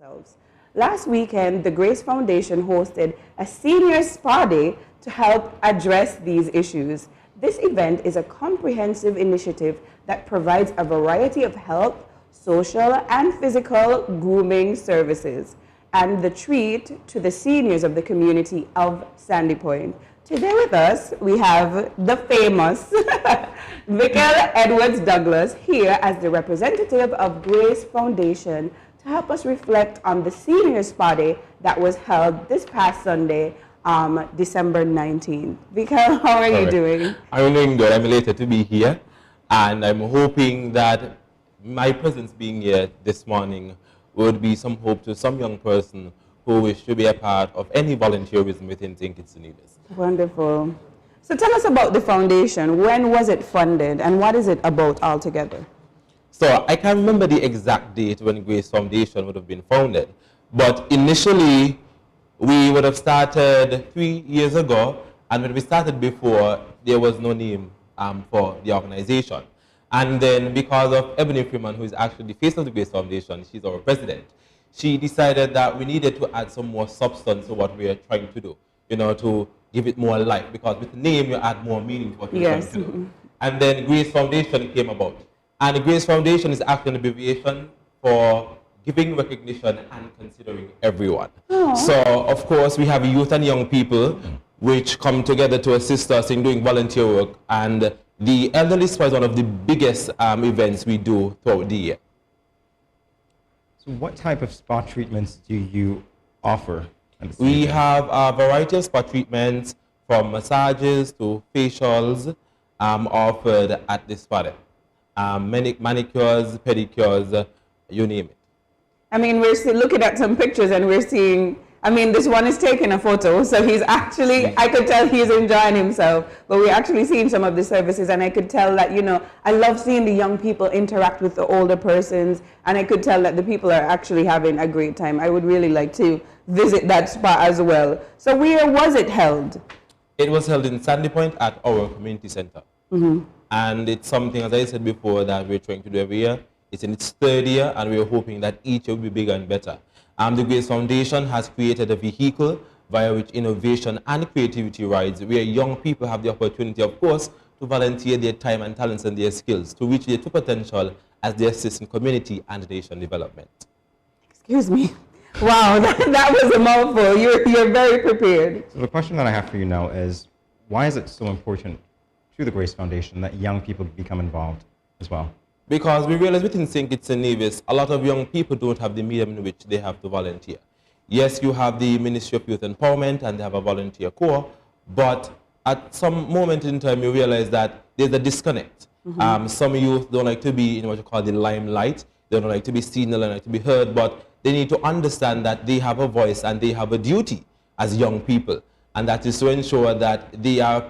themselves. Last weekend, the Grace Foundation hosted a senior spa day to help address these issues. This event is a comprehensive initiative that provides a variety of health, social, and physical grooming services, and the treat to the seniors of the community of Sandy Point. Today with us, we have the famous Vikell Edwards Douglas here as the representative of Grace Foundation to help us reflect on the senior spa day that was held this past Sunday, December 19th. Vikell, how are you doing? I'm doing good. I'm elated to be here, and I'm hoping that my presence being here this morning would be some hope to some young person who wish to be a part of any volunteerism within St. Kitts and Nevis. Wonderful. So tell us about the foundation. When was it funded, and what is it about altogether? So I can't remember the exact date when Grace Foundation would have been founded, but initially we would have started 3 years ago, and when we started before, there was no name for the organization. And then because of Ebony Freeman, who is actually the face of the Grace Foundation, she's our president, she decided that we needed to add some more substance to what we are trying to do, you know, to give it more life, because with the name you add more meaning to what you're trying to do. And then Grace Foundation came about. And the Grace Foundation is actually an abbreviation for giving recognition and considering everyone. Aww. So, of course, we have youth and young people which come together to assist us in doing volunteer work, and the elderly spa is one of the biggest events we do throughout the year. So what type of spa treatments do you offer? We have a variety of spa treatments, from massages to facials, offered at the spa. Manicures, pedicures, you name it. I mean, we're still looking at some pictures and we're seeing, I mean, this one is taking a photo, so he's actually, I could tell he's enjoying himself, but we're actually seeing some of the services, and I could tell that, you know, I love seeing the young people interact with the older persons, and I could tell that the people are actually having a great time. I would really like to visit that spa as well. So where was it held? It was held in Sandy Point at our community center. And it's something, as I said before, that we're trying to do every year. It's in its third year, and we're hoping that each year will be bigger and better. The Grace Foundation has created a vehicle via which innovation and creativity rides, where young people have the opportunity, of course, to volunteer their time and talents and their skills to reach their true potential as they assist in community and nation development. Excuse me. Wow, that was a mouthful. You're very prepared. So the question that I have for you now is, why is it so important to the Grace Foundation that young people become involved as well? Because we realize within St. Kitts and Nevis, a lot of young people don't have the medium in which they have to volunteer. Yes, you have the Ministry of Youth Empowerment and they have a volunteer corps, but at some moment in time you realize that there's a disconnect. Some youth don't like to be in what you call the limelight. They don't like to be seen, they don't like to be heard, but they need to understand that they have a voice and they have a duty as young people. And that is to ensure that they are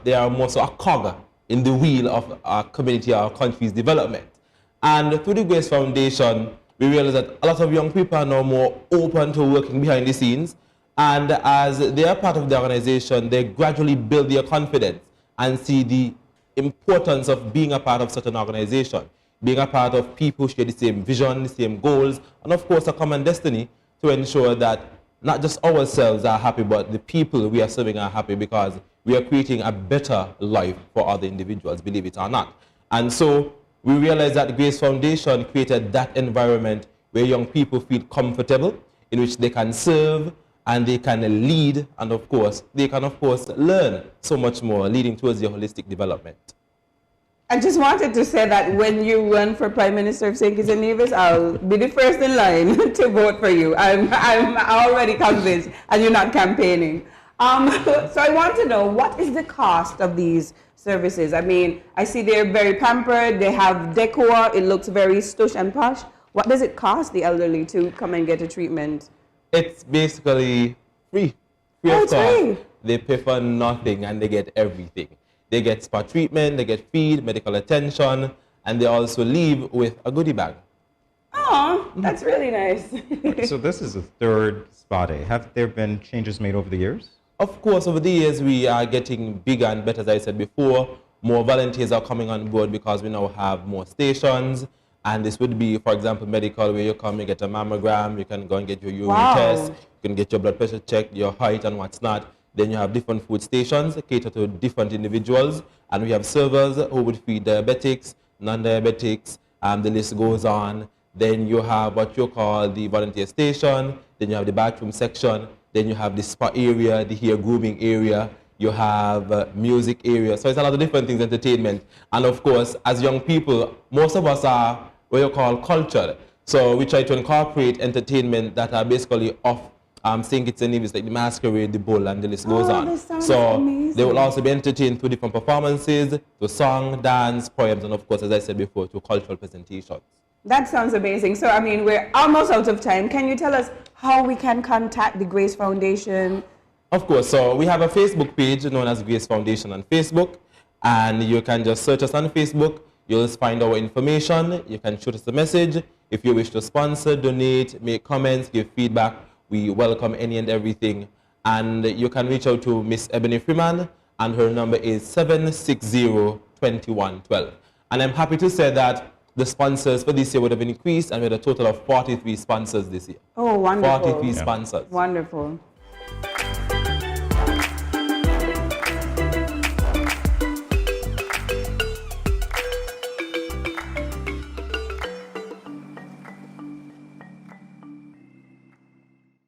they are more so a cog in the wheel of our community, our country's development. And through the Grace Foundation, we realize that a lot of young people are now more open to working behind the scenes. And as they are part of the organization, they gradually build their confidence and see the importance of being a part of such an organization, being a part of people who share the same vision, the same goals, and of course a common destiny to ensure that not just ourselves are happy, but the people we are serving are happy, because we are creating a better life for other individuals, believe it or not. And so we realize that the Grace Foundation created that environment where young people feel comfortable, in which they can serve and they can lead, and of course, they can of course learn so much more, leading towards their holistic development. I just wanted to say that when you run for Prime Minister of St. Kitts and Nevis, I'll be the first in line to vote for you. I'm already convinced, and you're not campaigning. So I want to know, what is the cost of these services? I mean, I see they're very pampered, they have decor, it looks very stush and posh. What does it cost the elderly to come and get a treatment? It's basically free. Free of cost. They pay for nothing and they get everything. They get spa treatment, they get feed, medical attention, and they also leave with a goodie bag. Oh, that's really nice. So this is the third spa day. Have there been changes made over the years? Of course, over the years, we are getting bigger and better, as I said before. More volunteers are coming on board because we now have more stations. And this would be, for example, medical, where you come, you get a mammogram, you can go and get your urine Wow. test, you can get your blood pressure checked, your height and what's not. Then you have different food stations cater to different individuals. And we have servers who would feed diabetics, non-diabetics, the list goes on. Then you have what you call the volunteer station, then you have the bathroom section, then you have the spa area, the hair grooming area, you have music area. So it's a lot of different things, entertainment. And of course, as young people, most of us are what you call cultured. So we try to incorporate entertainment that are basically off St. Kitts and Nevis, like the masquerade, the bull, and the list goes on. This sounds So amazing. they will also be entertained through different performances, to song, dance, poems, and of course, as I said before, to cultural presentations. That sounds amazing. So, I mean, we're almost out of time. Can you tell us how we can contact the Grace Foundation? Of course. So we have a Facebook page known as Grace Foundation on Facebook. And you can just search us on Facebook. You'll find our information. You can shoot us a message. If you wish to sponsor, donate, make comments, give feedback, we welcome any and everything. And you can reach out to Miss Ebony Freeman, and her number is 760-2112. And I'm happy to say that the sponsors for this year would have increased, and we had a total of 43 sponsors this year. Oh, wonderful. 43 sponsors. Wonderful.